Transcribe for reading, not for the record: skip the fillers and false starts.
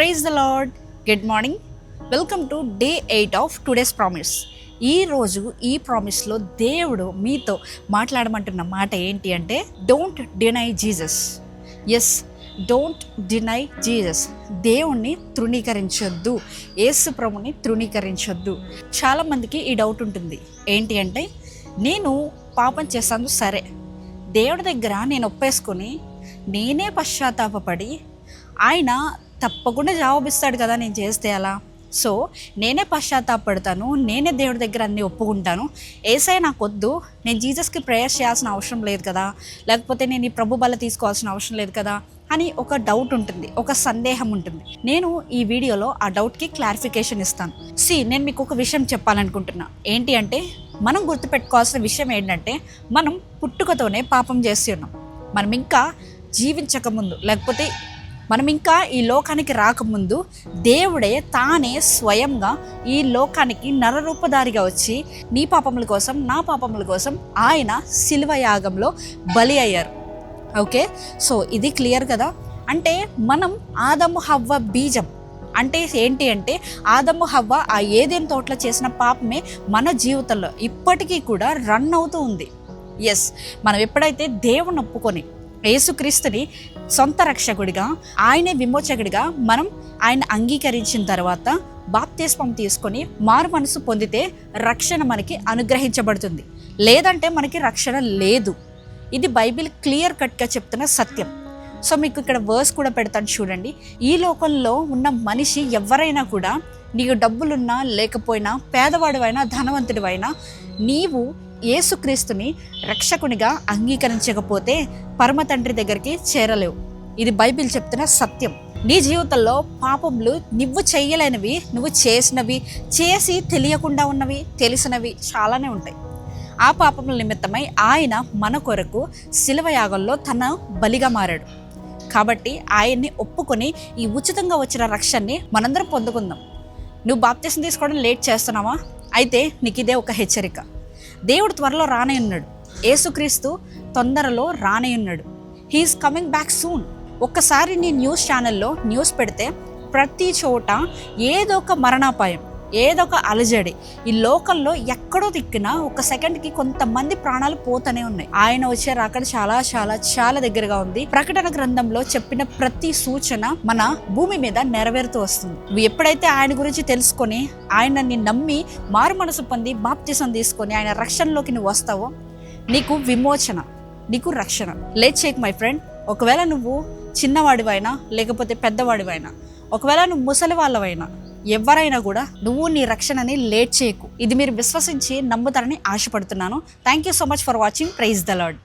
Praise the Lord. Good morning. Welcome to day 8 of today's promise. ఈరోజు ఈ ప్రామిస్లో దేవుడు మీతో మాట్లాడమంటున్న మాట ఏంటి అంటే, don't deny Jesus. Yes, don't deny Jesus. దేవుణ్ణి తృణీకరించొద్దు, యేసు ప్రభుని తృణీకరించొద్దు. చాలామందికి ఈ డౌట్ ఉంటుంది. ఏంటి అంటే, నేను పాపం చేశాను సరే, దేవుడి దగ్గర నేను ఒప్పేసుకొని నేనే పశ్చాత్తాపపడి ఆయన తప్పకుండా జవాబిస్తాడు కదా నేను చేస్తే అలా. సో నేనే పశ్చాత్తాపడతాను, నేనే దేవుడి దగ్గర అన్నీ ఒప్పుకుంటాను. ఏసై నాకు వద్దు, నేను జీసస్కి ప్రేయర్ చేయాల్సిన అవసరం లేదు కదా, లేకపోతే నేను ఈ ప్రభు బల తీసుకోవాల్సిన అవసరం లేదు కదా అని ఒక డౌట్ ఉంటుంది, ఒక సందేహం ఉంటుంది. నేను ఈ వీడియోలో ఆ డౌట్కి క్లారిఫికేషన్ ఇస్తాను. నేను మీకు ఒక విషయం చెప్పాలనుకుంటున్నా. ఏంటి అంటే, మనం గుర్తుపెట్టుకోవాల్సిన విషయం ఏంటంటే, మనం పుట్టుకతోనే పాపం చేసి ఉన్నాం. మనం ఇంకా జీవించకముందు, లేకపోతే మనం ఇంకా ఈ లోకానికి రాకముందు దేవుడే తానే స్వయంగా ఈ లోకానికి నరరూపధారిగా వచ్చి నీ పాపముల కోసం, నా పాపముల కోసం ఆయన శిలువ యాగంలో బలి అయ్యారు. ఓకే, సో ఇది క్లియర్ కదా. అంటే మనం ఆదము హవ్వ బీజం. అంటే ఏంటి అంటే, ఆదము హవ్వ ఆ ఏదైనా తోటలో చేసిన పాపమే మన జీవితంలో ఇప్పటికీ కూడా రన్ అవుతూ ఉంది. ఎస్, మనం ఎప్పుడైతే దేవుని ఒప్పుకొని యేసుక్రీస్తుని సొంత రక్షకుడిగా, ఆయనే విమోచకుడిగా మనం ఆయన అంగీకరించిన తర్వాత బాప్తిస్మం తీసుకొని మారు మనసు పొందితే రక్షణ మనకి అనుగ్రహించబడుతుంది. లేదంటే మనకి రక్షణ లేదు. ఇది బైబిల్ క్లియర్ కట్గా చెప్తున్న సత్యం. సో మీకు ఇక్కడ వర్స్ కూడా పెడతాను చూడండి. ఈ లోకంలో ఉన్న మనిషి ఎవరైనా కూడా, నీకు డబ్బులున్నా లేకపోయినా, పేదవాడివైనా ధనవంతుడివైనా, నీవు యేసుక్రీస్తుని రక్షకునిగా అంగీకరించకపోతే పరమ తండ్రి దగ్గరికి చేరలేవు. ఇది బైబిల్ చెప్తున్న సత్యం. నీ జీవితంలో పాపములు నువ్వు చేయలేనివి, నువ్వు చేసినవి, చేసి తెలియకుండా ఉన్నవి, తెలిసినవి చాలానే ఉంటాయి. ఆ పాపముల నిమిత్తమై ఆయన మన కొరకు శిలువ యాగంలో తన బలిగా మారాడు. కాబట్టి ఆయన్ని ఒప్పుకొని ఈ ఉచితంగా వచ్చిన రక్షణని మనందరం పొందుకుందాం. నువ్వు బాప్తిసం తీసుకోవడం లేట్ చేస్తున్నావా? అయితే నీకు ఇదే ఒక హెచ్చరిక. దేవుడు త్వరలో రానే ఉన్నాడు. యేసుక్రీస్తు తొందరలో రానే ఉన్నాడు. He is coming back soon. ఒక్కసారి నీ న్యూస్ ఛానల్లో న్యూస్ పెడితే ప్రతి చోట ఏదో ఒక మరణాపాయం, ఏదో ఒక అలజడి. ఈ లోకంలో ఎక్కడో దిక్కున ఒక సెకండ్కి కొంతమంది ప్రాణాలు పోతూనే ఉన్నాయి. ఆయన వచ్చే రాకడ చాలా చాలా చాలా దగ్గరగా ఉంది. ప్రకటన గ్రంథంలో చెప్పిన ప్రతి సూచన మన భూమి మీద నెరవేరుతూ వస్తుంది. నువ్వు ఎప్పుడైతే ఆయన గురించి తెలుసుకొని, ఆయనని నమ్మి మారు మనసు పొంది బాప్తిసం తీసుకొని ఆయన రక్షణలోకి నువ్వు వస్తావో, నీకు విమోచన, నీకు రక్షణ. లేట్ చేయకు మై ఫ్రెండ్. ఒకవేళ నువ్వు చిన్నవాడివైనా లేకపోతే పెద్దవాడివైనా, ఒకవేళ నువ్వు ముసలి వాళ్ళవైనా, ఎవరైనా కూడా నువ్వు నీ రక్షణని లేట్ చేయకు. ఇది మీరు విశ్వసించి నమ్ముతారని ఆశపడుతున్నాను. Thank you so much for watching. Praise the lord.